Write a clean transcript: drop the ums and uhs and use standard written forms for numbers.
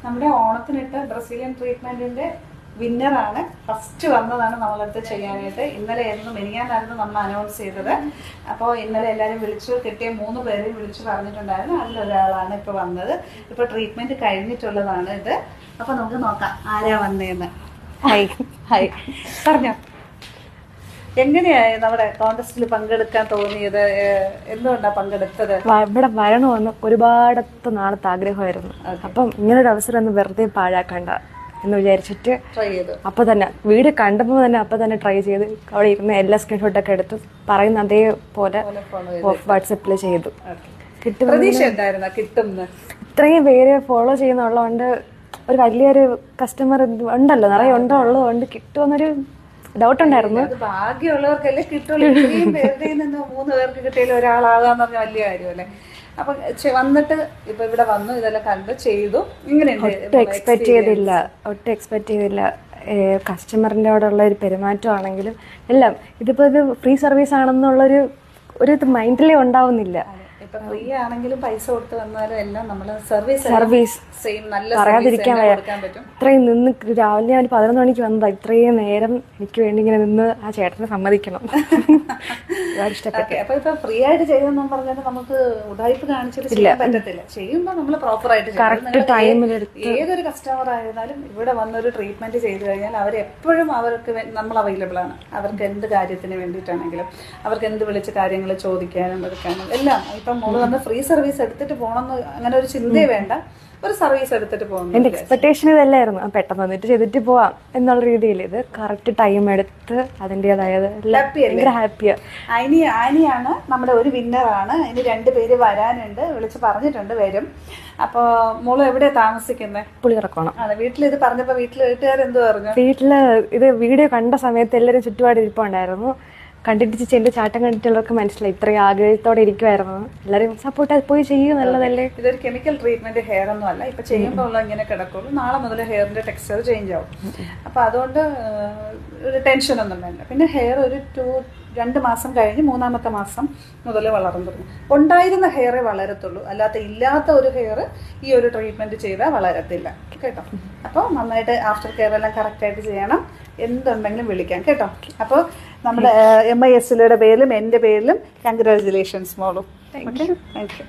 നമ്മുടെ ഓണത്തിനിട്ട Brazilian ട്രീറ്റ്മെന്റിന്റെ വിന്നറാണ്. First വന്നതാണ് നമ്മളടുത്ത് ചെയ്യാനായിട്ട്. ഇന്നലെ ആയിരുന്നു, മെനിയാന്നായിരുന്നു നമ്മൾ അനൗൺസ് ചെയ്തത്. അപ്പോൾ ഇന്നലെ എല്ലാവരും വിളിച്ചു, കിട്ടിയ 3 പേരെയും വിളിച്ചു പറഞ്ഞിട്ടുണ്ടായിരുന്നു. അതിലൊരാളാണ് ഇപ്പോൾ വന്നത്. ഇപ്പോൾ ട്രീറ്റ്മെന്റ് കഴിഞ്ഞിട്ടുള്ളതാണ് ഇത്. അപ്പോൾ നമുക്ക് നോക്കാം ആരാ വന്നേന്ന്. ഹായ് ഹായ്, പറഞ്ഞോ, എങ്ങനെയായി നമ്മുടെ കോൺടെസ്റ്റിൽ പങ്കെടുക്കാൻ തോന്നിയത്? എന്തുകൊണ്ടാണ് പങ്കെടുത്തത്? ഇവിടെ വരണമെന്ന് ഒരുപാടത്തെ നാളത്തെ ആഗ്രഹമായിരുന്നു. അപ്പം ഇങ്ങനൊരു അവസരം ഒന്ന് വെറുതെ പാഴാക്കണ്ട എന്ന് വിചാരിച്ചിട്ട് ട്രൈ ചെയ്തു. അപ്പൊ തന്നെ വീഡിയോ കണ്ടപ്പോൾ തന്നെ അപ്പൊ തന്നെ ട്രൈ ചെയ്ത് അവിടെ ഇരുന്ന് എല്ലാ സ്ക്രീൻഷോട്ടൊക്കെ എടുത്ത് പറയുന്ന അതേപോലെ വാട്സപ്പിൽ ചെയ്തു. പ്രതീക്ഷ ഉണ്ടായിരുന്ന കിട്ടും? ഇത്രയും പേര് ഫോളോ ചെയ്യുന്നുള്ളതുകൊണ്ട് ഒരു വലിയൊരു കസ്റ്റമർ ഉണ്ടല്ലോ, നിറയെ ഉള്ളതുകൊണ്ട് കിട്ടുമെന്നൊരു ഡൗട്ട് ഉണ്ടായിരുന്നു. ഭാഗ്യമുള്ളവർക്കല്ലേ കിട്ടുള്ളൂ. ഇത്രയും പേരുടെ നിന്ന് 3 പേർക്ക് കിട്ടിയാലും ഒരാളാകാന്ന് പറഞ്ഞ വലിയ കാര്യമല്ലേ. അപ്പൊ വന്നിട്ട് ഇപ്പൊ ഇവിടെ വന്നു, ഇതെല്ലാം കണ്ട് ചെയ്തു. ഇങ്ങനെയുണ്ട്? ഒട്ടും എക്സ്പെക്ട് ചെയ്തില്ല. കസ്റ്റമറിൻ്റെ അവിടെ ഉള്ള ഒരു പെരുമാറ്റമാണെങ്കിലും എല്ലാം ഇതിപ്പോ ഇത് ഫ്രീ സർവീസ് ആണെന്നുള്ളൊരു മൈൻഡിലേ ഉണ്ടാവുന്നില്ല. ഇപ്പൊ ഫ്രീ ആണെങ്കിലും പൈസ കൊടുത്ത് വന്നാലും എല്ലാം നമ്മള് സർവീസ് സെയിം നല്ല പറയാതിരിക്കാൻ പറ്റും. ഇത്രയും നിന്ന് രാവിലെ ഞാൻ 11 മണിക്ക് വന്നതാ. ഇത്രയും നേരം എനിക്ക് വേണ്ടി ഇങ്ങനെ നിന്ന് ആ ചേട്ടനെ സമ്മതിക്കണം. അപ്പൊ ഇപ്പൊ ഫ്രീ ആയിട്ട് ചെയ്തെന്ന് പറഞ്ഞാൽ നമുക്ക് ഉടായ്പ കാണിച്ചിട്ട് ചെയ്യാൻ പറ്റത്തില്ല. ചെയ്യുമ്പോ നമ്മള് പ്രോപ്പർ ആയിട്ട് ഏതൊരു കസ്റ്റമർ ആയിരുന്നാലും ഇവിടെ വന്നൊരു ട്രീറ്റ്മെന്റ് ചെയ്തു കഴിഞ്ഞാൽ അവരെപ്പോഴും അവർക്ക് നമ്മൾ അവൈലബിൾ ആണ്. അവർക്ക് എന്ത് കാര്യത്തിന് വേണ്ടിയിട്ടാണെങ്കിലും അവർക്ക് എന്ത് വിളിച്ച് കാര്യങ്ങൾ ചോദിക്കാനും എടുക്കാനും എല്ലാം. ഇപ്പം മോള് വന്ന് ഫ്രീ സർവീസ് എടുത്തിട്ട് പോകണമെന്ന് അങ്ങനെ ഒരു ചിന്തയെ വേണ്ട, ഒരു സർവീസ് എടുത്തിട്ട് പോകണം. എന്റെ എക്സ്പെക്ടേഷൻ ഇതല്ലായിരുന്നു, പെട്ടെന്ന് വന്നിട്ട് ചെയ്തിട്ട് പോവാം എന്നുള്ള രീതിയിൽ. ഇത് കറക്റ്റ് ടൈം എടുത്ത് അതിൻ്റെതായത് ഭയങ്കര ഹാപ്പിയാ. ആനിയാണ് നമ്മുടെ ഒരു വിന്നറാണ്. ഇനി 2 പേര് വരാനുണ്ട്, വിളിച്ച് പറഞ്ഞിട്ടുണ്ട് വരും. അപ്പൊ മോള് എവിടെയാ താമസിക്കുന്നത്? പുളിയിറക്കണം. അതെ, വീട്ടിലിത് പറഞ്ഞപ്പോ വീട്ടുകാരെന്ത് പറഞ്ഞു? വീട്ടില് ഇത് വീഡിയോ കണ്ട സമയത്ത് എല്ലാവരും ചുറ്റുപാട് ഇരിപ്പുണ്ടായിരുന്നു. കണ്ടിട്ട് എന്റെ ചാട്ടം കണ്ടിട്ടുള്ളവർക്ക് മനസ്സിലായി ഇത്രയും ആഗ്രഹത്തോടെ ഇരിക്കുമായിരുന്നു. എല്ലാവരും സപ്പോർട്ട് പോയി ചെയ്യും, നല്ലതല്ലേ. ഇതൊരു കെമിക്കൽ ട്രീറ്റ്മെന്റ് ഹെയർ ഒന്നും അല്ല. ഇപ്പൊ ചെയ്യുമ്പോൾ ഉള്ള ഇങ്ങനെ കിടക്കുള്ളൂ. നാളെ മുതൽ ഹെയറിന്റെ ടെക്സ്ചർ ചേഞ്ച് ആവും. അപ്പൊ അതുകൊണ്ട് ഒരു ടെൻഷൻ ഒന്നും വേണ്ട. പിന്നെ ഹെയർ ഒരു 2 മാസം കഴിഞ്ഞ് 3ാമത്തെ മാസം മുതൽ വളർന്നു തുടങ്ങും. ഉണ്ടായിരുന്ന ഹെയറേ വളരത്തുള്ളൂ, ഇല്ലാത്ത ഒരു ഹെയർ ഈ ഒരു ട്രീറ്റ്മെന്റ് ചെയ്താൽ വളരത്തില്ല കേട്ടോ. അപ്പോൾ നന്നായിട്ട് ആഫ്റ്റർ കെയർ എല്ലാം കറക്റ്റായിട്ട് ചെയ്യണം. എന്തുണ്ടെങ്കിലും വിളിക്കാം കേട്ടോ. അപ്പോൾ നമ്മുടെ MISLയുടെ പേരിലും എൻ്റെ പേരിലും കൺഗ്രാജുലേഷൻസ് മോളും. Okay, thank you.